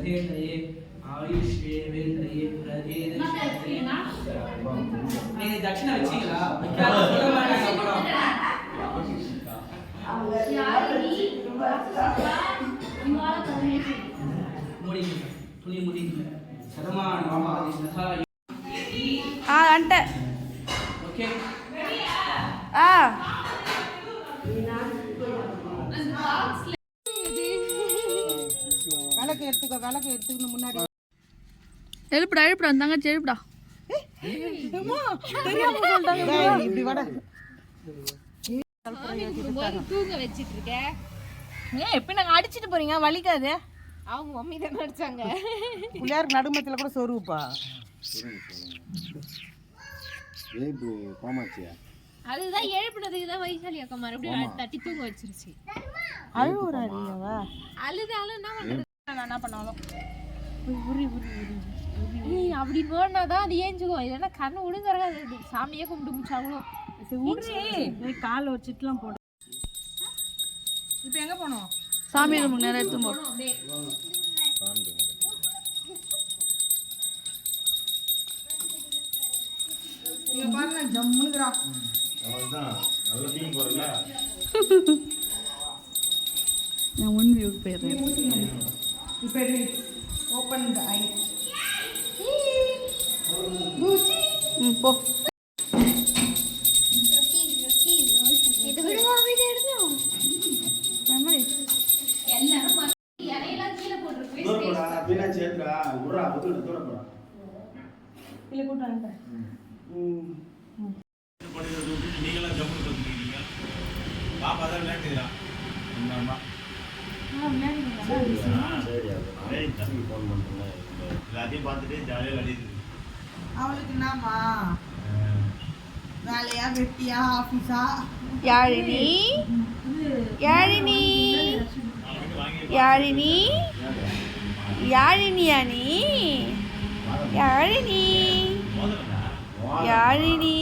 பிரதேதயே ஆயுஷ் வேவேந்திரயே பிரதேதயே. நீங்க தட்சிணை வச்சீங்களா? வைக்காத சொல்ல மாட்டாங்க அப்புறம். முடிங்க துணி முடிங்க சதமான மாமாதி சதாய. అంటే ஓகே விளக்கு எடுத்துக்கணும் முன்னாடி. எழுப்புடா எழுப்புடா தங்கச்சி எழுப்புடா. இப்படி வட தூங்க வச்சிட்டு இருக்கேன். ஏன் எப்ப நாங்க அடிச்சிட்டு போறீங்க வலிக்காது? அவங்க மம்மி தான் அடிச்சாங்க. பிள்ளையாருக்கு நடுமத்தில் கூட சொருவுப்பா. அதுதான் எழுப்புனதுக்கு தான் வைசாலி அக்கா மறுபடியும் தட்டி தூங்க வச்சிருச்சு. அழுவுறாடியாவா? அழுதாலும் என்ன பண்றது? நான் என்ன பண்ணாலும் அப்படி போனாதான் அது ஏஞ்சுக்கும். இல்லைன்னா கண்ணு விடுங்கிறாது. சாமியே கும்பிட்டு முடிச்சாங்களும். காலை வச்சுட்டுலாம் போடு. இப்போ எங்க போனோம்? சாமி ரூமுக்கு நேரம் எடுத்து போ. இங்க பாருங்க ஜம்முனுக்குறா. அவ்வளவுதான் நல்ல மீன் வரல. நான் ஒன் வியூக்கு போயிடுறேன். இப்போ ஓப்பன் தி ஐ. போ. இது விடுவா வீடியோ எடுக்கணும். எல்லாரும் இலையெல்லாம் கீழே போட்டுருக்கு. தூர போடா அப்படினா சேத்ரா உறா வந்து தூர போடா. இல்ல கூட்டு அனுப்புறேன். நீங்களா ஜம்முன்னு வந்துட்டீங்க. பாப்பா தான் விளையாடுறா. அம்மா சரி அதே தம்பி ஃபோன் பண்ணேன். எல்லாத்தையும் பார்த்துட்டு ஜாலியாக விளையாடிட்டு. அவளுக்கு என்னம்மா வேலையா வெட்டியா ஆஃபீஸா? யாழினி யாழினி யாழினி யாழினியா நீ? யாழினி யாழினி